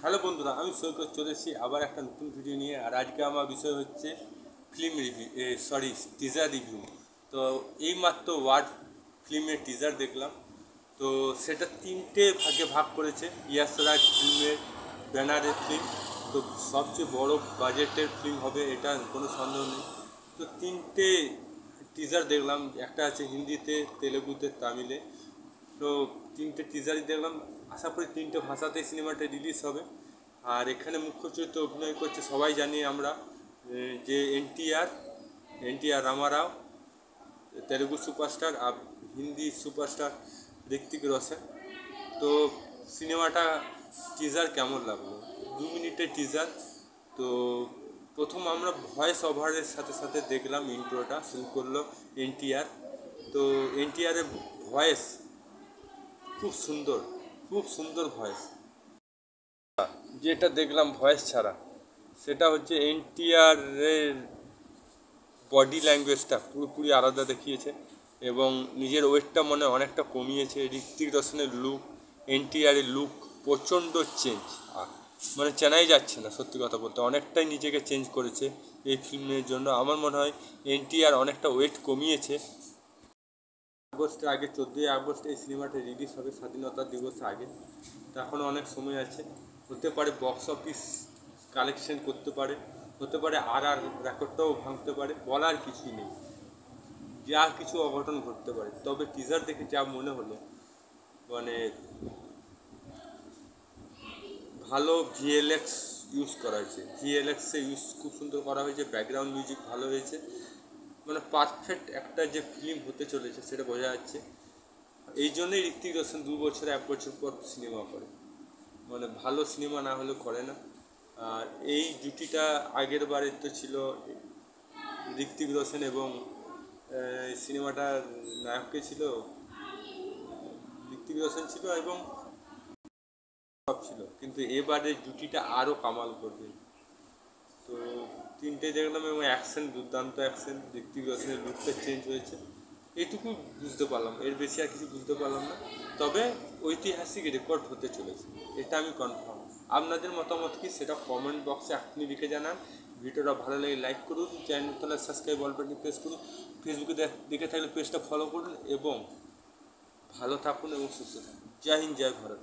Hello বন্ধুরা, আমি সৈকত চলে এসেছি আবার একটা নতুন ভিডিও নিয়ে। আর আজকে আমার বিষয় হচ্ছে ফিল্ম রিভিউ, টিজার রিভিউ। তো এইমাত্র ওয়ার্ড ফিল্মের টিজার দেখলাম। তো সেটা তিনটে ভাগে ভাগ করেছে ইয়াসরাজ ফিল্মের ব্যানারের ফিল্ম। তো সবচেয়ে বড় বাজেটের ফিল্ম হবে, এটা কোনো সন্দেহ নেই। তো তিনটে টিজার দেখলাম, একটা আছে হিন্দিতে, তেলেগুতে, তামিলে। তো তিনটে টিজারই দেখলাম। আশা করি তিনটে ভাষাতেই সিনেমাটা রিলিজ হবে। আর এখানে মুখ্য চরিত্রে অভিনয় করছে সবাই জানি আমরা, যে এনটিআর রামারাও, তেলেগু সুপারস্টার, আর হিন্দি সুপারস্টার ঋত্বিক রোশন। তো সিনেমাটা টিজার কেমন লাগলো? 2 মিনিটের টিজার। তো প্রথম আমরা ভয়েস ওভারের সাথে সাথে দেখলাম, ইন্ট্রোটা শুরু করলো এনটিআর। তো এনটিআরের ভয়েস খুব সুন্দর, খুব সুন্দর ভয়েস। যেটা দেখলাম ভয়েস ছাড়া, সেটা হচ্ছে এনটিআরের বডি ল্যাঙ্গুয়েজটা পুরোপুরি আলাদা দেখিয়েছে, এবং নিজের ওয়েটটা মনে অনেকটা কমিয়েছে। ঋত্বিক রোশনের লুক, এনটিআরের লুক প্রচণ্ড চেঞ্জ, মানে চেনাই যাচ্ছে না। সত্যি কথা বলতে অনেকটাই নিজেকে চেঞ্জ করেছে এই ফিল্মের জন্য। আমার মনে হয় এনটিআর অনেকটা ওয়েট কমিয়েছে। আগস্টের আগে, 14ই আগস্ট এই সিনেমাটা রিলিজ হবে, স্বাধীনতা দিবসের আগে। তো এখনও অনেক সময় আছে। হতে পারে বক্স অফিস কালেকশন করতে পারে, হতে পারে আর রেকর্ডটাও ভাঙতে পারে, বলার কিছুই নেই। যা কিছু অঘটন ঘটতে পারে। তবে টিজার দেখে যা মনে হলো, মানে ভালো ভিএলএক্স ইউজ করা হয়েছে, ভিএলএক্সে ইউজ খুব সুন্দর করা হয়েছে, ব্যাকগ্রাউন্ড মিউজিক ভালো হয়েছে। মানে পারফেক্ট একটা যে ফিল্ম হতে চলেছে সেটা বোঝা যাচ্ছে। এই জন্যই ঋত্বিক রোশন 2 বছর 1 বছর পর সিনেমা করে, মানে ভালো সিনেমা না হলে করে না। আর এই জুটিটা আগের বারের তো ছিল ঋত্বিক রোশন এবং সিনেমাটার নায়ককে ছিল ঋত্বিক রোশন ছিল এবং সব ছিল, কিন্তু এবারে জুটিটা আরও কামাল করবে। তো তিনটে দেখলাম, এবং অ্যাকশন, দুর্দান্ত অ্যাকশন, ঋত্বিক রোশনের লুকটা চেঞ্জ হয়েছে, এইটুকু বুঝতে পারলাম। এর বেশি আর কিছু বুঝতে পারলাম না। তবে ঐতিহাসিক রেকর্ড হতে চলেছে, এটা আমি কনফার্ম। আপনাদের মতামত কি সেটা কমেন্ট বক্সে এখনই লিখে জানান। ভিডিওটা ভালো লাগে লাইক করুন, চ্যানেল তাহলে সাবস্ক্রাইব অল বাটন প্রেস করুন, ফেসবুকে দেখে থাকলে পেজটা ফলো করুন, এবং ভালো থাকুন এবং সুস্থ থাকুন। জয় হিন্দ, জয় ভারত।